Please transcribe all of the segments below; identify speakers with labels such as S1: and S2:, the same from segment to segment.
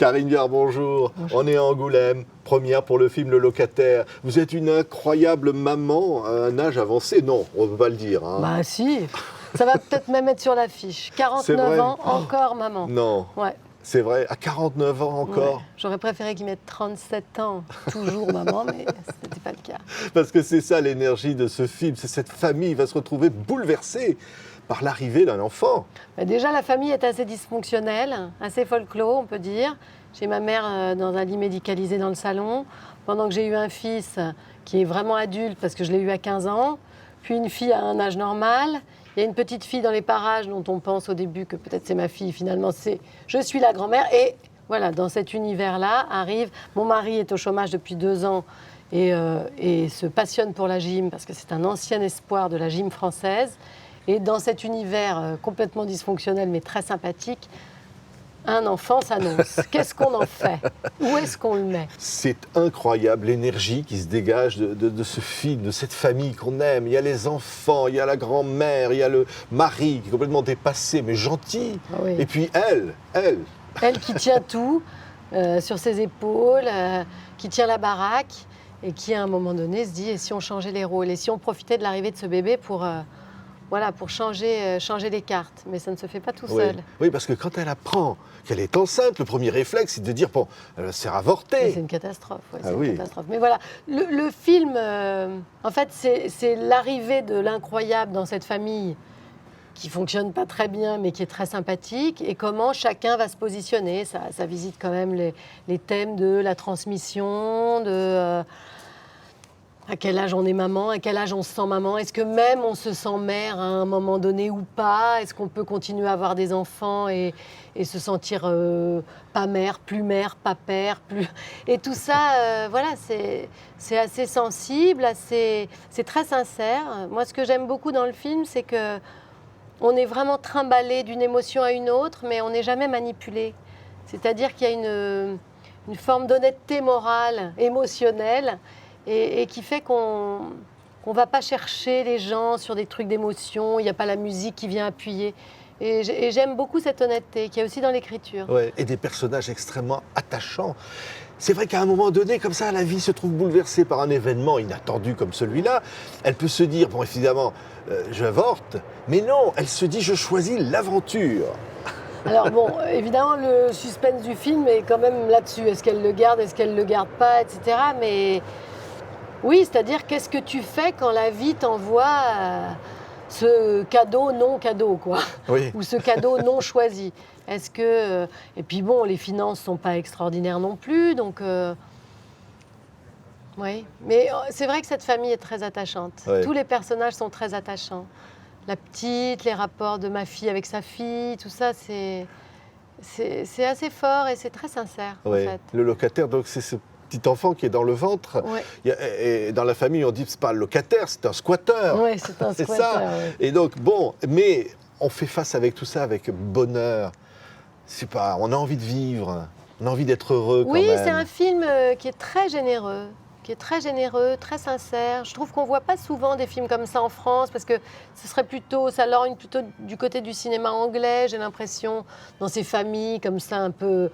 S1: Karine Viard, bonjour.
S2: Bonjour.
S1: On est à Angoulême, première pour le film Le Locataire. Vous êtes une incroyable maman à un âge avancé. Non, on ne peut pas le dire. Hein.
S2: Bah si, ça va peut-être même être sur l'affiche.
S1: C'est
S2: 49
S1: vrai.
S2: ans, encore maman.
S1: Non,
S2: Ouais.
S1: c'est vrai, à 49 ans encore.
S2: Ouais. J'aurais préféré qu'il mette 37 ans, toujours maman, mais ce n'était pas le cas.
S1: Parce que c'est ça l'énergie de ce film. C'est cette famille qui va se retrouver bouleversée par l'arrivée d'un enfant.
S2: Bah déjà, la famille est assez dysfonctionnelle, assez folklore, on peut dire. J'ai ma mère dans un lit médicalisé dans le salon, pendant que j'ai eu un fils qui est vraiment adulte, parce que je l'ai eu à 15 ans, puis une fille à un âge normal. Il y a une petite fille dans les parages dont on pense au début que peut-être c'est ma fille, finalement c'est je suis la grand-mère. Et voilà, dans cet univers-là arrive, mon mari est au chômage depuis 2 ans et se passionne pour la gym parce que c'est un ancien espoir de la gym française. Et dans cet univers complètement dysfonctionnel mais très sympathique, un enfant s'annonce. Qu'est-ce qu'on en fait? Où est-ce qu'on le met?
S1: C'est incroyable l'énergie qui se dégage de ce film, de cette famille qu'on aime. Il y a les enfants, il y a la grand-mère, il y a le mari qui est complètement dépassé mais gentil.
S2: Ah oui.
S1: Et puis elle.
S2: Elle qui tient tout sur ses épaules, qui tient la baraque et qui, à un moment donné, se dit et si on changeait les rôles? Et si on profitait de l'arrivée de ce bébé pour changer les cartes? Mais ça ne se fait pas tout seul.
S1: Oui, parce que quand elle apprend qu'elle est enceinte, le premier réflexe, c'est de dire, bon, elle va se faire avorter.
S2: C'est une catastrophe. Ouais,
S1: Ah
S2: c'est
S1: oui.
S2: une catastrophe. Mais voilà, le film, en fait, c'est l'arrivée de l'incroyable dans cette famille qui fonctionne pas très bien, mais qui est très sympathique, et comment chacun va se positionner. Ça visite quand même les thèmes de la transmission, de à quel âge on est maman, à quel âge on se sent maman, est-ce que même on se sent mère à un moment donné ou pas, est-ce qu'on peut continuer à avoir des enfants et se sentir pas mère, pas père, plus... Et tout ça, voilà, c'est assez sensible, c'est très sincère. Moi, ce que j'aime beaucoup dans le film, c'est que on est vraiment trimballé d'une émotion à une autre, mais on n'est jamais manipulé. C'est-à-dire qu'il y a une forme d'honnêteté morale, émotionnelle, et qui fait qu'on ne va pas chercher les gens sur des trucs d'émotion, il n'y a pas la musique qui vient appuyer. Et j'aime beaucoup cette honnêteté qu'il y a aussi dans l'écriture.
S1: Ouais, et des personnages extrêmement attachants. C'est vrai qu'à un moment donné, comme ça, la vie se trouve bouleversée par un événement inattendu comme celui-là. Elle peut se dire, bon, évidemment, j'avorte, mais non, elle se dit, je choisis l'aventure.
S2: Alors bon, évidemment, le suspense du film est quand même là-dessus. Est-ce qu'elle le garde, est-ce qu'elle ne le garde pas, etc. Mais oui, c'est-à-dire, qu'est-ce que tu fais quand la vie t'envoie ce cadeau non cadeau, quoi,
S1: Oui.
S2: ou ce cadeau non choisi? Est-ce que... Et puis bon, les finances ne sont pas extraordinaires non plus, donc... Oui, mais c'est vrai que cette famille est très attachante.
S1: Ouais.
S2: Tous les personnages sont très attachants. La petite, les rapports de ma fille avec sa fille, tout ça, c'est assez fort et c'est très sincère,
S1: Ouais.
S2: en fait.
S1: Le locataire, donc c'est ce petit enfant qui est dans le ventre.
S2: Ouais.
S1: Et dans la famille, on dit que ce n'est pas un locataire, c'est un squatteur.
S2: Oui, c'est un
S1: C'est
S2: squatter.
S1: ça.
S2: Ouais.
S1: Et donc, bon, mais on fait face avec tout ça avec bonheur. C'est pas, on a envie de vivre, on a envie d'être heureux quand
S2: Oui,
S1: même.
S2: c'est un film qui est très généreux, très sincère. Je trouve qu'on ne voit pas souvent des films comme ça en France, parce que ce serait plutôt, ça lorgne plutôt du côté du cinéma anglais, j'ai l'impression, dans ces familles comme ça un peu,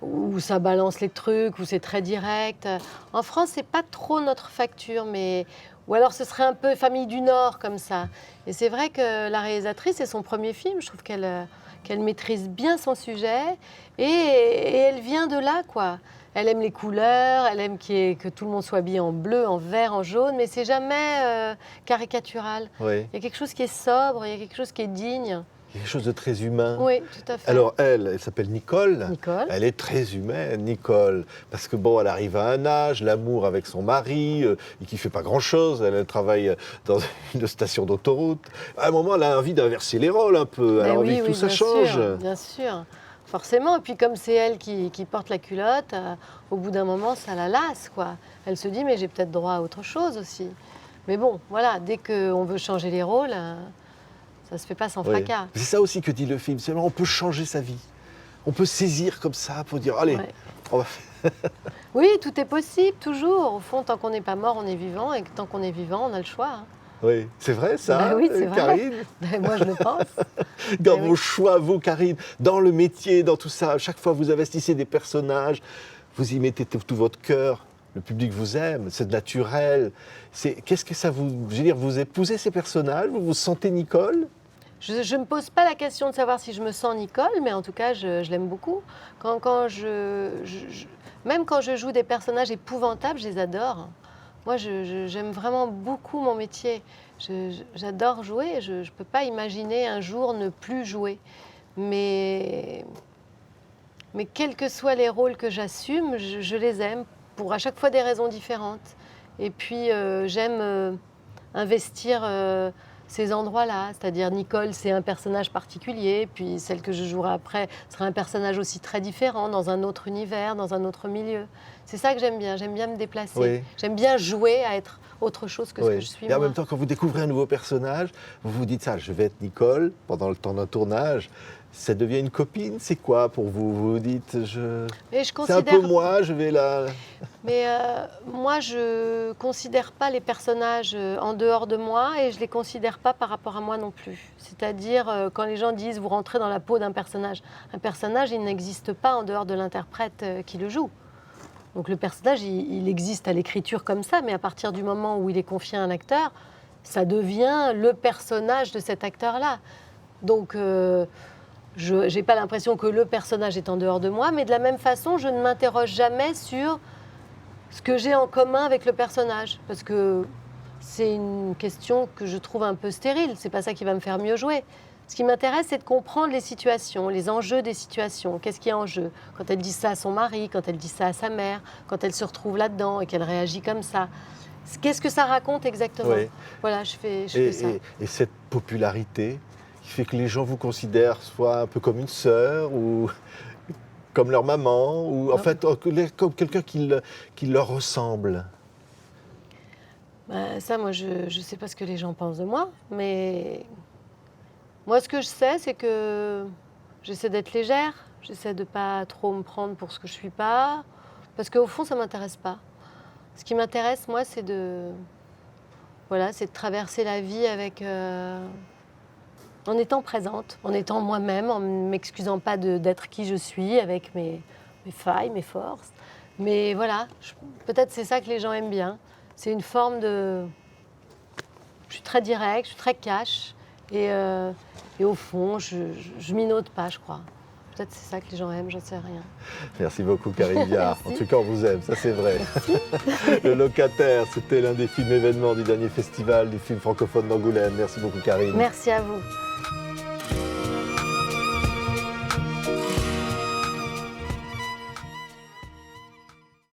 S2: où ça balance les trucs, où c'est très direct. En France, c'est pas trop notre facture, mais... Ou alors ce serait un peu famille du Nord, comme ça. Et c'est vrai que la réalisatrice, c'est son premier film, je trouve qu'elle maîtrise bien son sujet, et elle vient de là, quoi. Elle aime les couleurs, elle aime que tout le monde soit habillé en bleu, en vert, en jaune, mais c'est jamais caricatural.
S1: Oui.
S2: Il y a quelque chose qui est sobre, il y a quelque chose qui est digne.
S1: Il y a quelque chose de très humain.
S2: Oui, tout à fait.
S1: Alors elle s'appelle Nicole.
S2: Nicole.
S1: Elle est très humaine, Nicole, parce que bon, elle arrive à un âge, l'amour avec son mari, et qui fait pas grand-chose. Elle travaille dans une station d'autoroute. À un moment, elle a envie d'inverser les rôles un peu. Elle a envie que tout ça change.
S2: Bien sûr, forcément. Et puis comme c'est elle qui porte la culotte, au bout d'un moment, ça la lasse, quoi. Elle se dit, mais j'ai peut-être droit à autre chose aussi. Mais bon, voilà, dès qu'on veut changer les rôles, ça ne se fait pas sans fracas.
S1: C'est ça aussi que dit le film. C'est on peut changer sa vie. On peut saisir comme ça pour dire, allez, on va faire.
S2: Oui, tout est possible, toujours. Au fond, tant qu'on n'est pas mort, on est vivant. Et tant qu'on est vivant, on a le choix.
S1: Oui, c'est vrai ça,
S2: Bah oui, c'est vrai.
S1: Karine?
S2: Moi, je le pense.
S1: Dans
S2: Eh
S1: vos
S2: oui.
S1: choix, vous, Karine, dans le métier, dans tout ça, à chaque fois vous investissez des personnages, vous y mettez tout votre cœur. Le public vous aime, c'est naturel. Qu'est-ce que ça vous... Je veux dire, vous épousez ces personnages, vous vous sentez Nicole?
S2: Je ne me pose pas la question de savoir si je me sens Nicole, mais en tout cas, je l'aime beaucoup. Même quand je joue des personnages épouvantables, je les adore. Moi, j'aime vraiment beaucoup mon métier. J'adore jouer. Je ne peux pas imaginer un jour ne plus jouer. Mais quels que soient les rôles que j'assume, je les aime pour à chaque fois des raisons différentes. Et puis, j'aime investir ces endroits-là. C'est-à-dire, Nicole, c'est un personnage particulier. Puis, celle que je jouerai après sera un personnage aussi très différent, dans un autre univers, dans un autre milieu. C'est ça que j'aime bien. J'aime bien me déplacer.
S1: Oui.
S2: J'aime bien jouer à être autre chose que ce que je suis
S1: Et en
S2: moi.
S1: même temps, quand vous découvrez un nouveau personnage, vous vous dites ça, je vais être Nicole pendant le temps d'un tournage. Ça devient une copine, c'est quoi pour vous? Vous vous dites,
S2: Et je
S1: c'est
S2: considère...
S1: un peu moi, je vais là.
S2: Mais moi, je ne considère pas les personnages en dehors de moi et je ne les considère pas par rapport à moi non plus. C'est-à-dire, quand les gens disent vous rentrez dans la peau d'un personnage, un personnage, il n'existe pas en dehors de l'interprète qui le joue. Donc le personnage, il existe à l'écriture comme ça, mais à partir du moment où il est confié à un acteur, ça devient le personnage de cet acteur-là. Donc, je n'ai pas l'impression que le personnage est en dehors de moi, mais de la même façon, je ne m'interroge jamais sur ce que j'ai en commun avec le personnage, parce que c'est une question que je trouve un peu stérile. C'est pas ça qui va me faire mieux jouer. Ce qui m'intéresse, c'est de comprendre les situations, les enjeux des situations. Qu'est-ce qui est en jeu? Quand elle dit ça à son mari, quand elle dit ça à sa mère, quand elle se retrouve là-dedans et qu'elle réagit comme ça. Qu'est-ce que ça raconte exactement?
S1: Oui.
S2: Voilà, je fais ça.
S1: Et cette popularité qui fait que les gens vous considèrent soit un peu comme une sœur ou comme leur maman, ou en fait comme quelqu'un qui leur ressemble.
S2: Ça, moi, je ne sais pas ce que les gens pensent de moi, mais moi, ce que je sais, c'est que j'essaie d'être légère, j'essaie de ne pas trop me prendre pour ce que je ne suis pas, parce qu'au fond, ça ne m'intéresse pas. Ce qui m'intéresse, moi, c'est de traverser la vie avec, en étant présente, en étant moi-même, en ne m'excusant pas d'être qui je suis, avec mes failles, mes forces. Mais voilà, peut-être c'est ça que les gens aiment bien. C'est une forme de... Je suis très directe, je suis très cash. Et au fond, je minote pas, je crois. Peut-être c'est ça que les gens aiment, j'en sais rien.
S1: Merci beaucoup, Karine Viard. En
S2: Merci.
S1: tout cas, on vous aime, ça c'est vrai. Le Locataire, c'était l'un des films événements du dernier festival du film francophone d'Angoulême. Merci beaucoup, Karine.
S2: Merci à vous.